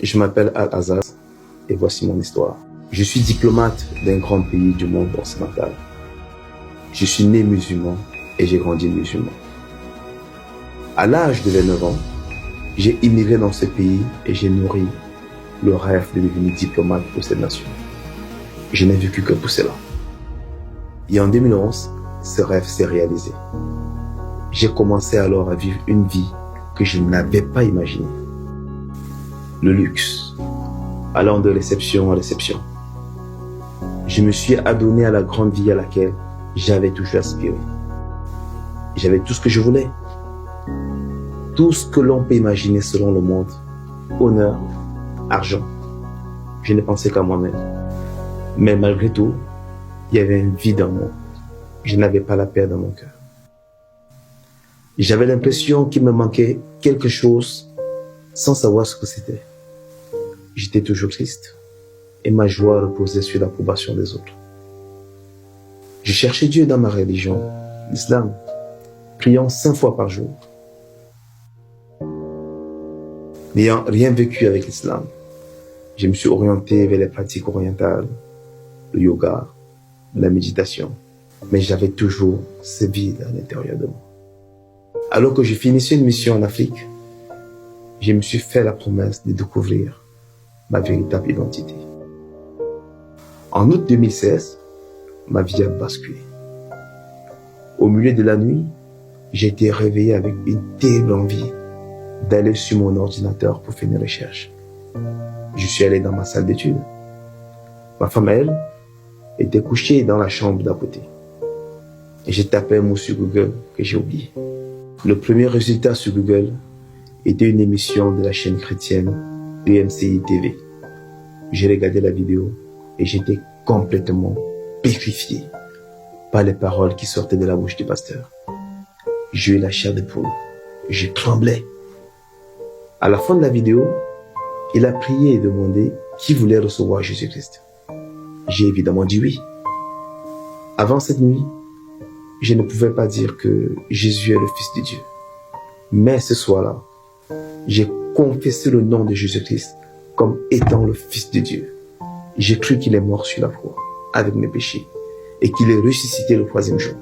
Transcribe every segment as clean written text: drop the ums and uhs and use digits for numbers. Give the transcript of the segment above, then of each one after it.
Je m'appelle Al-Azaz et voici mon histoire. Je suis diplomate d'un grand pays du monde occidental. Je suis né musulman et j'ai grandi musulman. À l'âge de 29 ans, j'ai immigré dans ce pays et j'ai nourri le rêve de devenir diplomate pour cette nation. Je n'ai vécu que pour cela. Et en 2011, ce rêve s'est réalisé. J'ai commencé alors à vivre une vie que je n'avais pas imaginée. Le luxe, allant de réception en réception. Je me suis adonné à la grande vie à laquelle j'avais toujours aspiré. J'avais tout ce que je voulais. Tout ce que l'on peut imaginer selon le monde. Honneur, argent. Je ne pensais qu'à moi-même. Mais malgré tout, il y avait un vide en moi. Je n'avais pas la paix dans mon cœur. J'avais l'impression qu'il me manquait quelque chose sans savoir ce que c'était. J'étais toujours triste et ma joie reposait sur l'approbation des autres. Je cherchais Dieu dans ma religion, l'islam, priant 5 fois par jour. N'ayant rien vécu avec l'islam, je me suis orienté vers les pratiques orientales, le yoga, la méditation, mais j'avais toujours ce vide à l'intérieur de moi. Alors que je finissais une mission en Afrique, je me suis fait la promesse de découvrir ma véritable identité. En août 2016, ma vie a basculé. Au milieu de la nuit, j'ai été réveillé avec une terrible envie d'aller sur mon ordinateur pour faire une recherche. Je suis allé dans ma salle d'études. Ma femme, elle, était couchée dans la chambre d'à côté. Et j'ai tapé un mot sur Google que j'ai oublié. Le premier résultat sur Google était une émission de la chaîne chrétienne EMCI TV. J'ai regardé la vidéo et j'étais complètement pétrifié par les paroles qui sortaient de la bouche du pasteur. J'ai eu la chair de poule. Je tremblais. À la fin de la vidéo, il a prié et demandé qui voulait recevoir Jésus-Christ. J'ai évidemment dit oui. Avant cette nuit, je ne pouvais pas dire que Jésus est le Fils de Dieu. Mais ce soir-là, j'ai confessé le nom de Jésus-Christ comme étant le Fils de Dieu. J'ai cru qu'il est mort sur la croix avec mes péchés et qu'il est ressuscité le 3e jour.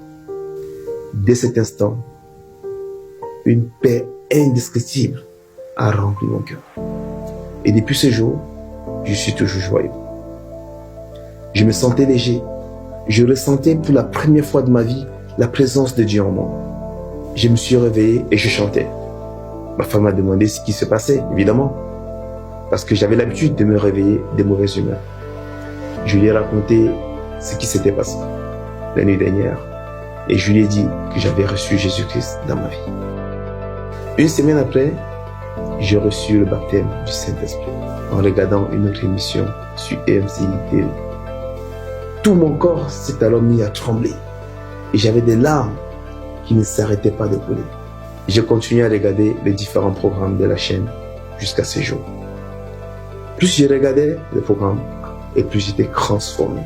Dès cet instant, une paix indescriptible a rempli mon cœur. Et depuis ce jour, je suis toujours joyeux. Je me sentais léger. Je ressentais pour la première fois de ma vie la présence de Dieu en moi. Je me suis réveillé et je chantais. Ma femme m'a demandé ce qui se passait, évidemment, parce que j'avais l'habitude de me réveiller de mauvaise humeur. Je lui ai raconté ce qui s'était passé la nuit dernière et je lui ai dit que j'avais reçu Jésus-Christ dans ma vie. Une semaine après, j'ai reçu le baptême du Saint-Esprit en regardant une autre émission sur EMCI TV. Tout mon corps s'est alors mis à trembler et j'avais des larmes qui ne s'arrêtaient pas de couler. J'ai continué à regarder les différents programmes de la chaîne jusqu'à ce jour. Plus je regardais les programmes et plus j'étais transformé.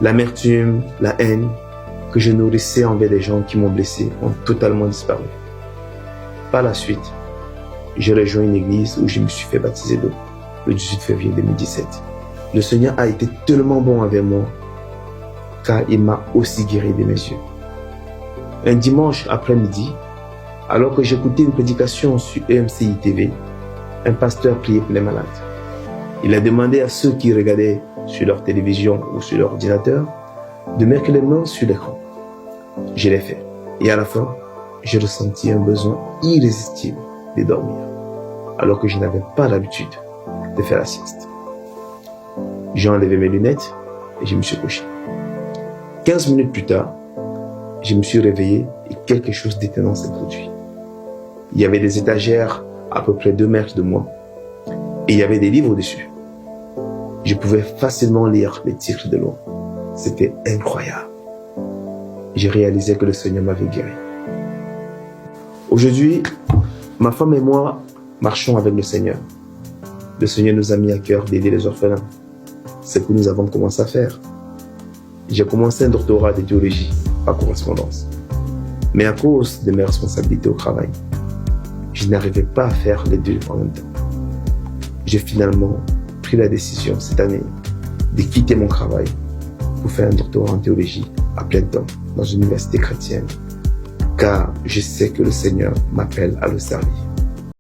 L'amertume, la haine que je nourrissais envers les gens qui m'ont blessé ont totalement disparu. Par la suite, j'ai rejoint une église où je me suis fait baptiser d'eau le 18 février 2017. Le Seigneur a été tellement bon avec moi car il m'a aussi guéri de mes yeux. Un dimanche après-midi, alors que j'écoutais une prédication sur EMCI TV, un pasteur priait pour les malades. Il a demandé à ceux qui regardaient sur leur télévision ou sur leur ordinateur de mettre les mains sur l'écran. Je l'ai fait. Et à la fin, j'ai ressenti un besoin irrésistible de dormir, alors que je n'avais pas l'habitude de faire la sieste. J'ai enlevé mes lunettes et je me suis couché. 15 minutes plus tard, je me suis réveillé et quelque chose d'étonnant s'est produit. Il y avait des étagères à peu près 2 mètres de moi et il y avait des livres au-dessus. Je pouvais facilement lire les titres de loin. C'était incroyable. J'ai réalisé que le Seigneur m'avait guéri. Aujourd'hui, ma femme et moi marchons avec le Seigneur. Le Seigneur nous a mis à cœur d'aider les orphelins. C'est ce que nous avons commencé à faire. J'ai commencé un doctorat de théologie par correspondance. Mais à cause de mes responsabilités au travail, je n'arrivais pas à faire les deux en même temps. j'ai finalement pris la décision cette année de quitter mon travail pour faire un doctorat en théologie à plein temps dans une université chrétienne, car je sais que le Seigneur m'appelle à le servir.